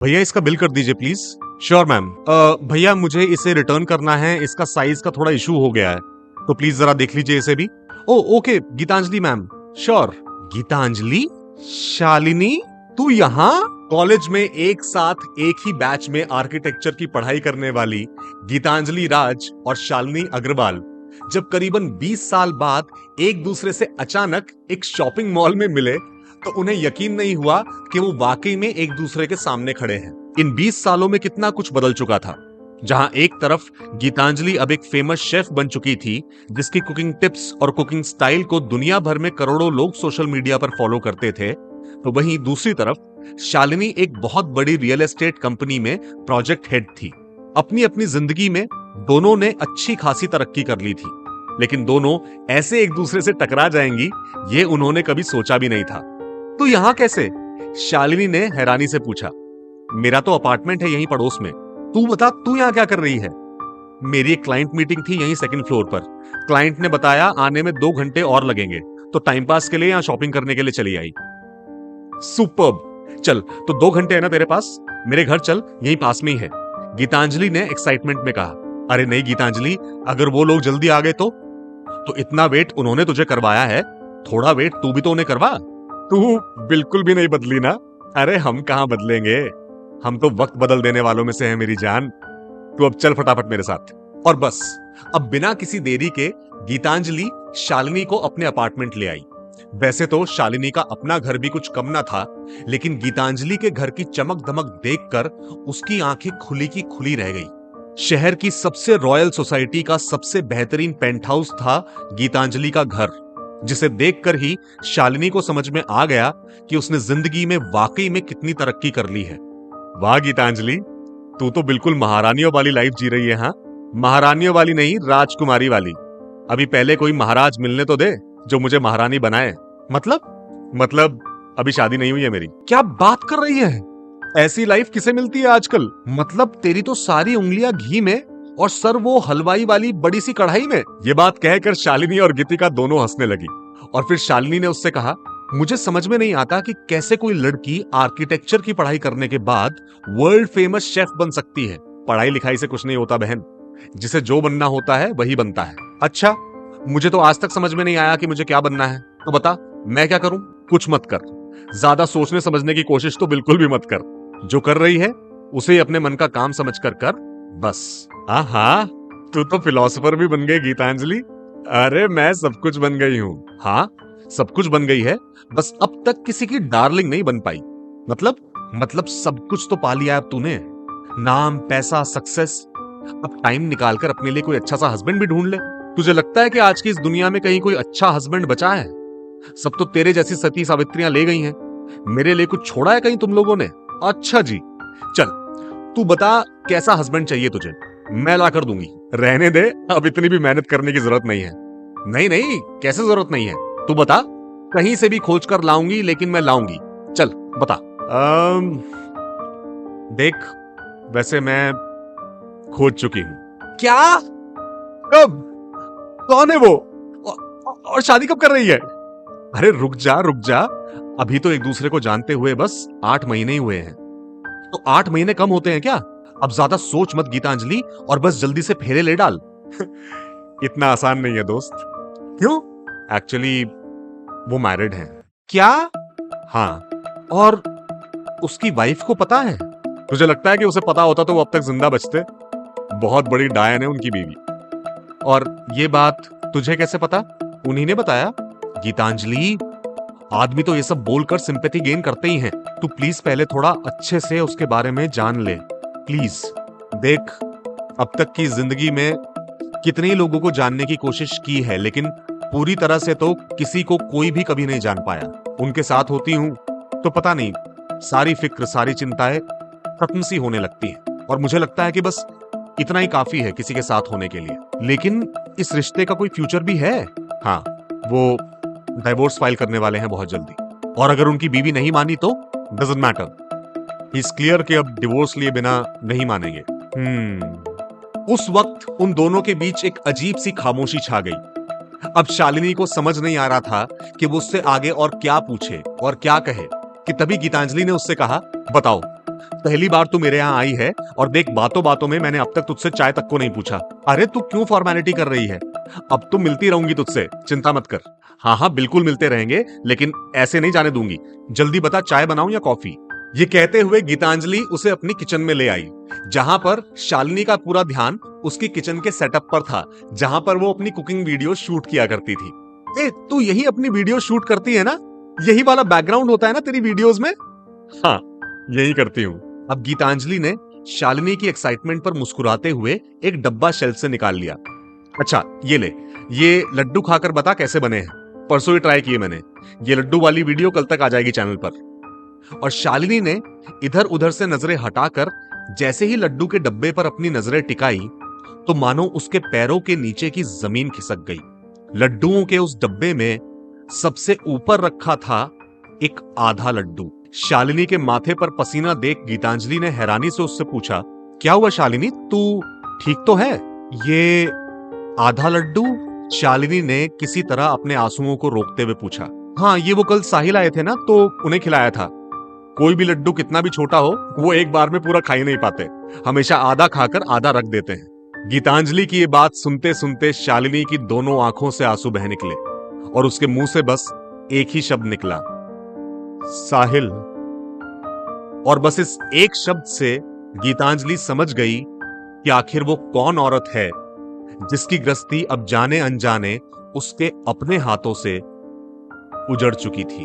भैया इसका बिल कर दीजिए प्लीज। Sure ma'am. भैया मुझे इसे रिटर्न करना है, इसका साइज का थोड़ा इशू हो गया है, तो प्लीज जरा देख लीजिए इसे भी। ओ okay Geetanjali ma'am, sure. Geetanjali? Shalini? तू यहाँ? कॉलेज में एक साथ एक ही बैच में आर्किटेक्चर की पढ़ाई करने वाली गीतांजलि राज और शालिनी अग्रवाल जब करीबन 20 साल बाद एक दूसरे से अचानक एक शॉपिंग मॉल में मिले तो उन्हें यकीन नहीं हुआ कि वो वाकई में एक दूसरे के सामने खड़े हैं। इन 20 सालों में कितना कुछ बदल चुका था। जहां एक तरफ गीतांजलि अब एक फेमस शेफ बन चुकी थी जिसकी कुकिंग टिप्स और कुकिंग स्टाइल को दुनिया भर में करोड़ों लोग सोशल मीडिया पर फॉलो करते थे, तो वहीं दूसरी तरफ शालिनी एक बहुत बड़ी रियल एस्टेट कंपनी में प्रोजेक्ट हेड थी। अपनी अपनी जिंदगी में दोनों ने अच्छी खासी तरक्की कर ली थी, लेकिन दोनों ऐसे एक दूसरे से टकरा जाएंगी ये उन्होंने कभी सोचा भी नहीं था। तो यहां कैसे? शालिनी ने हैरानी से पूछा। मेरा तो अपार्टमेंट है यहीं पड़ोस में, तू बता तू यहां क्या कर रही है? मेरी एक क्लाइंट मीटिंग थी यहीं सेकंड फ्लोर पर। क्लाइंट ने बताया आने में 2 घंटे और लगेंगे, तो टाइम पास के लिए यहां शॉपिंग करने के लिए चली आई। सुपर्ब। चल तो 2 घंटे है ना तेरे पास, मेरे घर चल, यहीं पास में ही है, गीतांजलि ने एक्साइटमेंट में कहा। अरे नहीं गीतांजलि, अगर वो लोग जल्दी आ गए तो इतना वेट उन्होंने तुझे करवाया है, थोड़ा वेट तू भी तो उन्हें करवा। तू बिल्कुल भी नहीं बदली ना। अरे हम कहां बदलेंगे, हम तो वक्त बदल देने वालों में से हैं मेरी जान। तू अब चल फटाफट मेरे साथ। और बस अब बिना किसी देरी के गीतांजलि शालिनी को अपने अपार्टमेंट ले आई। वैसे तो शालिनी का अपना घर भी कुछ कम ना था, लेकिन गीतांजलि के घर की चमक दमक देखकर उसकी आंखें खुली की खुली रह गई। शहर की सबसे रॉयल सोसाइटी का सबसे बेहतरीन पेंट हाउस था गीतांजलि का घर, जिसे देखकर ही शालिनी को समझ में आ गया कि उसने जिंदगी में वाकई में कितनी तरक्की कर ली है। वाह गीतांजलि, तू तो बिल्कुल महारानियों वाली लाइफ जी रही है। हाँ, महारानियों वाली नहीं, राजकुमारी वाली। अभी पहले कोई महाराज मिलने तो दे जो मुझे महारानी बनाए। मतलब अभी शादी नहीं हुई है मेरी। क्या बात कर रही है? ऐसी लाइफ किसे मिलती है आजकल? मतलब तेरी तो सारी उंगलियां घी में और सर वो हलवाई वाली बड़ी सी कढ़ाई में। ये बात कहकर शालिनी और गीतिका दोनों हंसने लगी और फिर शालिनी ने उससे कहा, मुझे समझ में नहीं आता कि कैसे कोई लड़की आर्किटेक्चर की पढ़ाई करने के बाद वर्ल्ड फेमस शेफ बन सकती है। पढ़ाई लिखाई से कुछ नहीं होता बहन, जिसे जो बनना होता है वही बनता है। अच्छा, मुझे तो आज तक समझ में नहीं आया कि मुझे क्या बनना है, तो बता मैं क्या करूं? कुछ मत कर, ज्यादा सोचने समझने की कोशिश तो बिल्कुल भी मत कर। जो कर रही है उसे अपने मन का काम समझकर कर बस। आहा, तू तो फिलोसोफर भी बन गई गीतांजलि। अरे मैं सब कुछ बन गई हूँ। हाँ, सब कुछ बन गई है, बस अब तक किसी की डार्लिंग नहीं बन पाई। मतलब सब कुछ तो पा लिया अब तूने, नाम, पैसा, सक्सेस। अब टाइम निकालकर अपने लिए कोई अच्छा सा हस्बैंड भी ढूंढ ले। तुझे लगता है कि आज की इस दुनिया में कहीं कोई अच्छा हस्बैंड बचा है? सब तो तेरे जैसी सती सावित्रियां ले गई हैं। मेरे लिए कुछ छोड़ा है कहीं तुम लोगों ने? अच्छा जी, चल तू बता कैसा हस्बैंड चाहिए तुझे, मैं ला कर दूंगी। रहने दे, अब इतनी भी मेहनत करने की जरूरत नहीं है। नहीं, कैसे जरूरत नहीं है? तू बता, कहीं से भी खोज कर लाऊंगी, लेकिन मैं लाऊंगी। चल बता। देख, वैसे मैं खोज चुकी हूं। क्या? कब? कौन है वो? और शादी कब कर रही है? अरे रुक जा, अभी तो एक दूसरे को जानते हुए बस 8 महीने ही हुए हैं। तो 8 महीने कम होते हैं क्या? अब ज्यादा सोच मत गीतांजलि, और बस जल्दी से फेरे ले डाल। इतना आसान नहीं है दोस्त। क्यों? एक्चुअली वो मैरिड हैं। क्या? हाँ, और उसकी वाइफ को पता है? तुझे लगता है कि उसे पता होता तो वो अब तक जिंदा बचते? बहुत बड़ी डायन है उनकी बीवी। और ये बात तुझे कैसे पता? उन्हीं ने बताया। गीतांजलि, आदमी तो ये सब बोलकर सिंपैथी गेन करते ही हैं। तू प्लीज पहले थोड़ा अच्छे से उसके बारे में जान ले, प्लीज। देख, अब तक की जिंदगी में कितने लोगों को जानने की कोशिश की है, लेकिन पूरी तरह से तो किसी को कोई भी कभी नहीं जान पाया। उनके साथ होती हूं तो पता नहीं, सारी फिक्र, सारी चिंताएं खत्म सी होने लगती हैं, और मुझे लगता है कि बस इतना ही काफी है किसी के साथ होने के लिए। लेकिन इस रिश्ते का कोई फ्यूचर भी है। हाँ, वो डाइवोर्स फाइल करने वाले हैं बहुत जल्दी, और अगर उनकी बीवी नहीं मानी तो doesn't matter, he is clear कि अब डिवोर्स लिए बिना नहीं मानेंगे। उस वक्त उन दोनों के बीच एक अजीब सी खामोशी छा गई। अब शालिनी को समझ नहीं आ रहा था कि वो उससे आगे और क्या पूछे और क्या कहे, कि तभी गीतांजलि ने उससे कहा, बताओ पहली बार तू मेरे यहाँ आई है और देख बातों बातों में मैंने अब तक तुझसे चाय तक को नहीं पूछा। अरे तू क्यों फॉर्मेलिटी कर रही है? अब तो मिलती रहूंगी तुझसे, चिंता मत कर। हाँ हाँ बिल्कुल मिलते रहेंगे, लेकिन ऐसे नहीं जाने दूंगी। जल्दी बता चाय बनाऊं या कॉफी? ये कहते हुए गीतांजलि उसे अपनी किचन में ले आई, जहां पर शालिनी का पूरा ध्यान उसकी किचन के सेटअप पर था, जहां पर वो अपनी कुकिंग वीडियो शूट किया करती थी। ए, तू यही अपनी वीडियो शूट करती है ना? यही वाला बैकग्राउंड होता है ना तेरी वीडियोस में? हाँ, यही करती हूँ। अब गीतांजलि ने शालिनी की एक्साइटमेंट पर मुस्कुराते हुए एक डब्बा शेल्फ से निकाल लिया। अच्छा ये ले, ये लड्डू खाकर बता कैसे बने हैं। परसों ही ट्राई किए मैंने। ये लड्डू वाली वीडियो कल तक आ जाएगी चैनल पर। और शालिनी ने इधर उधर से नजरें हटाकर जैसे ही लड्डू के डब्बे पर अपनी नजरें टिकाई तो मानो उसके पैरों के नीचे की जमीन खिसक गई। लड्डुओं के उस डब्बे में सबसे ऊपर रखा था एक आधा लड्डू। शालिनी के माथे पर पसीना देख गीतांजलि ने हैरानी से उससे पूछा, क्या हुआ शालिनी, तू ठीक तो है? ये आधा लड्डू? शालिनी ने किसी तरह अपने आंसुओं को रोकते हुए पूछा। हाँ, ये वो कल साहिल आए थे ना, तो उन्हें खिलाया था। कोई भी लड्डू कितना भी छोटा हो वो एक बार में पूरा खा ही नहीं पाते, हमेशा आधा खाकर आधा रख देते हैं। गीतांजलि की ये बात सुनते सुनते शालिनी की दोनों आंखों से आंसू बह निकले और उसके मुंह से बस एक ही शब्द निकला, साहिल। और बस इस एक शब्द से गीतांजलि समझ गई कि आखिर वो कौन औरत है जिसकी गृहस्थी अब जाने अनजाने उसके अपने हाथों से उजड़ चुकी थी।